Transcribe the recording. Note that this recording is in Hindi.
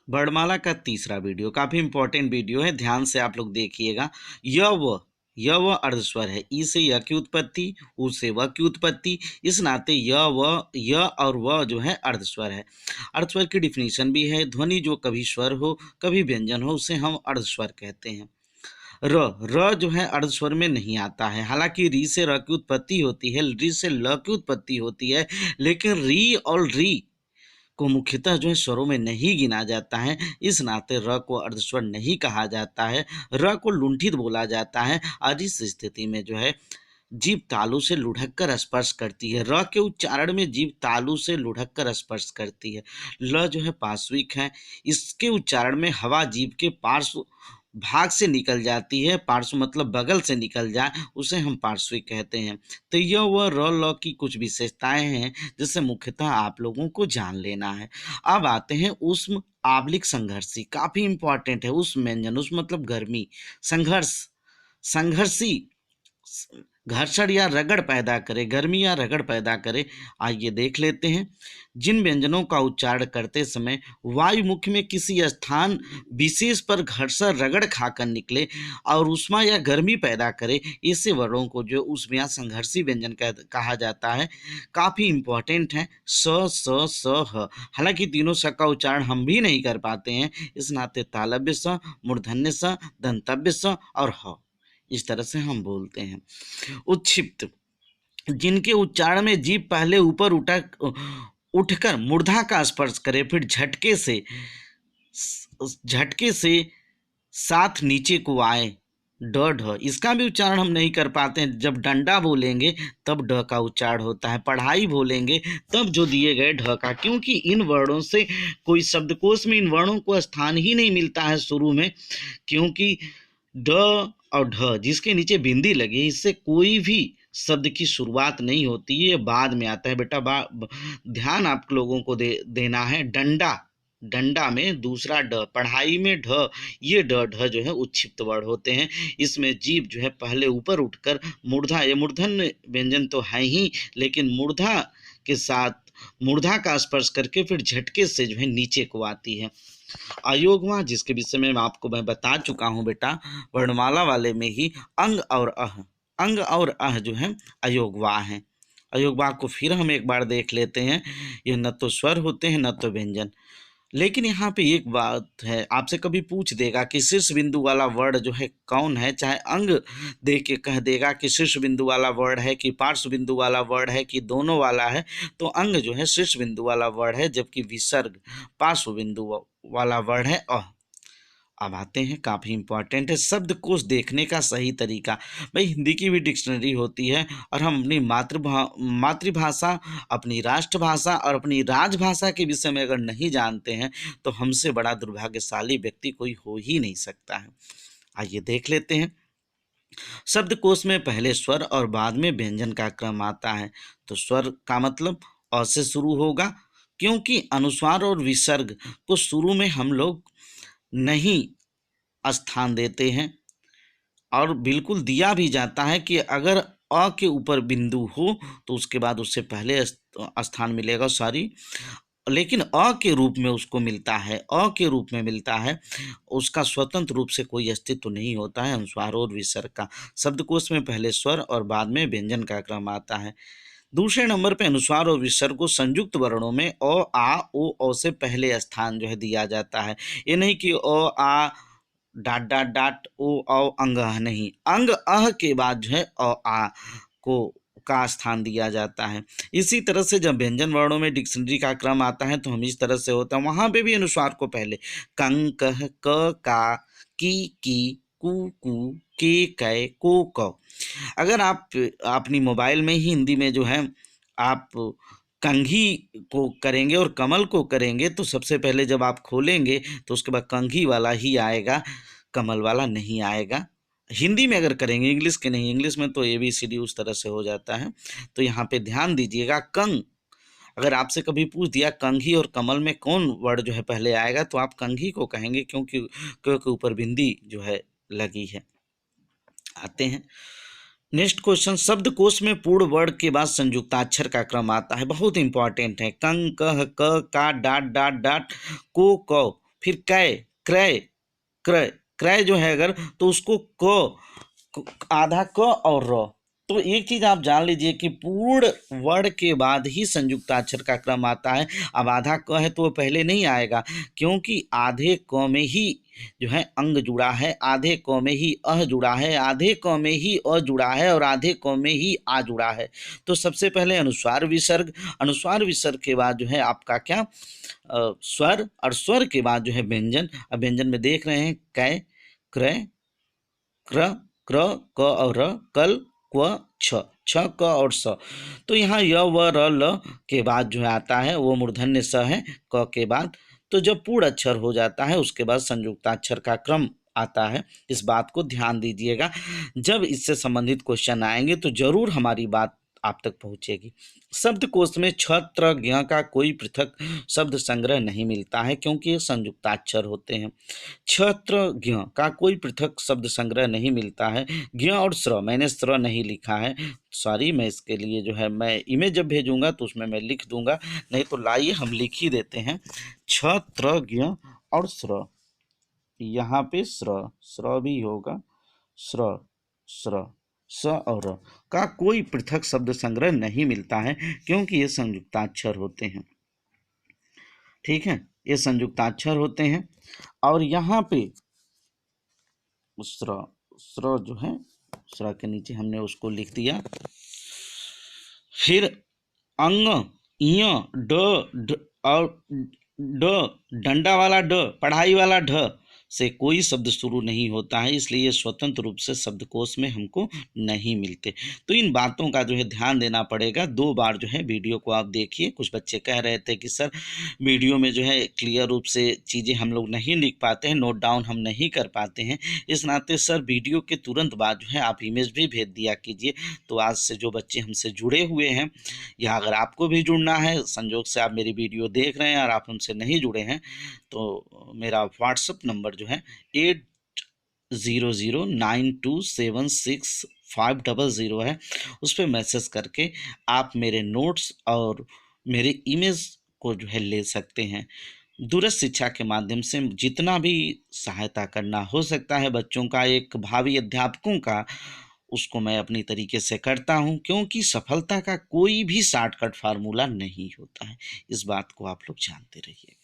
वर्णमाला का तीसरा वीडियो काफी इंपॉर्टेंट वीडियो है, ध्यान से आप लोग देखिएगा। य व अर्धस्वर है। ई से य की उत्पत्ति, उ से व की उत्पत्ति, इस नाते य और व जो है अर्धस्वर है। अर्धस्वर की डिफिनीशन भी है, ध्वनि जो कभी स्वर हो कभी व्यंजन हो उसे हम अर्धस्वर कहते हैं। र जो है अर्धस्वर में नहीं आता है। हालांकि री से र की उत्पत्ति होती है, री से ल की उत्पत्ति होती है, लेकिन री और री को मुख्यतः जो है स्वरों में नहीं गिना जाता है। इस नाते र को अर्धस्वर नहीं कहा जाता है, र को लुंठित बोला जाता है। और इस स्थिति में जो है जीभ तालु से लुढ़क कर स्पर्श करती है। र के उच्चारण में जीभ तालु से लुढ़क कर स्पर्श करती है। ल जो है पार्श्विक है, इसके उच्चारण में हवा जीभ के पार्श्व भाग से निकल जाती है। पार्श्व मतलब बगल से निकल जाए, उसे हम पार्श्विक कहते हैं। तो यह वह र ल की कुछ विशेषताएं हैं जिससे मुख्यतः आप लोगों को जान लेना है। अब आते हैं उष्म आबलिक संघर्षी, काफी इंपॉर्टेंट है। उष्म व्यंजन, उष्म मतलब गर्मी, संघर्ष संघर्षी, घर्षण या रगड़ पैदा करे, गर्मी या रगड़ पैदा करे। आइए देख लेते हैं। जिन व्यंजनों का उच्चारण करते समय वायु मुख में किसी स्थान विशेष पर घर्षण रगड़ खाकर निकले और उष्मा या गर्मी पैदा करे, ऐसे वर्णों को जो उष्म या संघर्षी व्यंजन कहा जाता है। काफी इंपॉर्टेंट है। स ह। हालांकि तीनों स का उच्चारण हम भी नहीं कर पाते हैं, इस नाते तालव्य स, मूर्धन्य स, दंतव्य स और ह, इस तरह से हम बोलते हैं। उत्क्षिप्त, जिनके उच्चारण में जीभ पहले ऊपर उठकर मूर्धा का स्पर्श करे, फिर झटके से साथ नीचे को आए। ड ढ, इसका भी उच्चारण हम नहीं कर पाते हैं। जब डंडा बोलेंगे तब ड का उच्चारण होता है, पढ़ाई बोलेंगे तब जो दिए गए ढ का, क्योंकि इन वर्णों से कोई शब्दकोश में इन वर्णों को स्थान ही नहीं मिलता है शुरू में, क्योंकि ड और ढ जिसके नीचे बिंदी लगी, इससे कोई भी शब्द की शुरुआत नहीं होती है, ये बाद में आता है। बेटा ध्यान आप लोगों को देना है। डंडा, डंडा में दूसरा ड, पढ़ाई में ढ, ये ड ढ जो है उत्क्षिप्त वर्ण होते हैं। इसमें जीभ जो है पहले ऊपर उठकर मूर्धा, ये मूर्धन्य व्यंजन तो है ही, लेकिन मूर्धा के साथ मूर्धा का स्पर्श करके फिर झटके से जो है नीचे को आती है। अयोगवा, जिसके विषय में आपको मैं बता चुका हूं बेटा, वर्णमाला वाले में ही अंग और अह जो है अयोगवा है। अयोगवा को फिर हम एक बार देख लेते हैं। ये न तो स्वर होते हैं न तो व्यंजन। लेकिन यहाँ पे एक बात है, आपसे कभी पूछ देगा कि शीर्ष बिंदु वाला वर्ड जो है कौन है, चाहे अंग दे के कह देगा कि शीर्ष बिंदु वाला वर्ड है कि पार्श्व बिंदु वाला वर्ड है कि दोनों वाला है, तो अंग जो है शीर्ष बिंदु वाला वर्ड है, जबकि विसर्ग पार्श्व बिंदु वाला वर्ड है अ। अब आते हैं, काफ़ी इंपॉर्टेंट है शब्दकोश देखने का सही तरीका। भाई हिंदी की भी डिक्शनरी होती है, और हम अपनी मातृभाषा, अपनी राष्ट्रभाषा और अपनी राजभाषा के विषय में अगर नहीं जानते हैं तो हमसे बड़ा दुर्भाग्यशाली व्यक्ति कोई हो ही नहीं सकता है। आइए देख लेते हैं। शब्दकोश में पहले स्वर और बाद में व्यंजन का क्रम आता है। तो स्वर का मतलब अ से शुरू होगा, क्योंकि अनुस्वार और विसर्ग को शुरू में हम लोग नहीं स्थान देते हैं, और बिल्कुल दिया भी जाता है कि अगर अ के ऊपर बिंदु हो तो उसके बाद उससे पहले स्थान मिलेगा, सॉरी, लेकिन अ के रूप में उसको मिलता है, अ के रूप में मिलता है, उसका स्वतंत्र रूप से कोई अस्तित्व नहीं होता है अनुस्वार और विसर्ग का। शब्दकोश में पहले स्वर और बाद में व्यंजन का क्रम आता है। दूसरे नंबर पे अनुस्वार और विसर्ग को संयुक्त वर्णों में अ, आ, ओ, औ से पहले स्थान जो है दिया जाता है। ये नहीं कि अ, आ, डाट डाट डाट, ओ, औ, अंग, नहीं, अंग अह के बाद जो है अ, आ को का स्थान दिया जाता है। इसी तरह से जब व्यंजन वर्णों में डिक्शनरी का क्रम आता है तो हम इस तरह से होता है, वहां पे भी अनुस्वार को पहले कंग, कह, क, का, की, कू, के, कै, को, क। अगर आप अपनी मोबाइल में ही हिंदी में जो है आप कंघी को करेंगे और कमल को करेंगे, तो सबसे पहले जब आप खोलेंगे तो उसके बाद कंघी वाला ही आएगा, कमल वाला नहीं आएगा। हिंदी में अगर करेंगे, इंग्लिश के नहीं, इंग्लिश में तो ABCD उस तरह से हो जाता है। तो यहाँ पे ध्यान दीजिएगा। कंग, अगर आपसे कभी पूछ दिया कंघी और कमल में कौन वर्ड जो है पहले आएगा, तो आप कंघी को कहेंगे, क्योंकि ऊपर बिंदी जो है लगी है। आते हैं नेक्स्ट क्वेश्चन। शब्दकोश में पूर्ण वर्ण के बाद संयुक्ताक्षर का क्रम आता है, बहुत इंपॉर्टेंट है। कंग, कह, क, का, डाट डाट डाट, को, क, फिर कै, क्रय, क्रय, क्रय जो है अगर, तो उसको आधा क और र। तो एक चीज आप जान लीजिए कि पूर्ण वर्ण के बाद ही संयुक्ताक्षर का क्रम आता है। अब आधा क है तो वो पहले नहीं आएगा, क्योंकि आधे क में ही जो है अंग जुड़ा है, आधे क में ही अह जुड़ा है, आधे क में ही अ जुड़ा है और आधे क में ही आ जुड़ा है। तो सबसे पहले अनुस्वार विसर्ग, अनुस्वार विसर्ग के बाद जो है आपका क्या, स्वर, और स्वर के बाद जो है व्यंजन। अब व्यंजन में देख रहे हैं कै, क्रय, क्र, क्र, क और र, कल, क्व, छ, छ, क और स। तो यहाँ य व र ल के बाद जो है आता है वो मूर्धन्य स है क के बाद। तो जब पूर्ण अक्षर हो जाता है उसके बाद संयुक्ताक्षर का क्रम आता है। इस बात को ध्यान दीजिएगा, जब इससे संबंधित क्वेश्चन आएंगे तो जरूर हमारी बात आप तक पहुंचेगी। शब्दकोश में छत्र ज्ञ का कोई पृथक शब्द संग्रह नहीं मिलता है, क्योंकि ये संयुक्ताक्षर होते हैं। छत्र ज्ञ का कोई पृथक शब्द संग्रह नहीं मिलता है। ज्ञ और स्र, मैंने स्र नहीं लिखा है, सॉरी। मैं इसके लिए जो है मैं इमेज जब भेजूंगा तो उसमें मैं लिख दूंगा, नहीं तो लाइए हम लिख ही देते हैं। छत्र ज्ञ और स्र, यहाँ पे स्र, स्र भी होगा, स्र, स्र, स और र का कोई पृथक शब्द संग्रह नहीं मिलता है, क्योंकि ये संयुक्ताक्षर होते हैं। ठीक है, ये संयुक्ताक्षर होते हैं। और यहाँ पे स्र, स्र जो है, स्र के नीचे हमने उसको लिख दिया। फिर अंग, य, और डंडा वाला ड, पढ़ाई वाला ढ से कोई शब्द शुरू नहीं होता है, इसलिए ये स्वतंत्र रूप से शब्दकोश में हमको नहीं मिलते। तो इन बातों का जो है ध्यान देना पड़ेगा। 2 बार जो है वीडियो को आप देखिए। कुछ बच्चे कह रहे थे कि सर वीडियो में जो है क्लियर रूप से चीज़ें हम लोग नहीं लिख पाते हैं, नोट डाउन हम नहीं कर पाते हैं। इस नाते सर वीडियो के तुरंत बाद जो है आप इमेज भी भेज दिया कीजिए। तो आज से जो बच्चे हमसे जुड़े हुए हैं, या अगर आपको भी जुड़ना है, संजोग से आप मेरी वीडियो देख रहे हैं और आप हमसे नहीं जुड़े हैं, तो मेरा व्हाट्सअप नंबर जो है 8009276500 है। उस पर मैसेज करके आप मेरे नोट्स और मेरे इमेज को जो है ले सकते हैं। दूरस्थ शिक्षा के माध्यम से जितना भी सहायता करना हो सकता है बच्चों का, एक भावी अध्यापकों का, उसको मैं अपनी तरीके से करता हूं, क्योंकि सफलता का कोई भी शॉर्टकट फार्मूला नहीं होता है। इस बात को आप लोग जानते रहिए।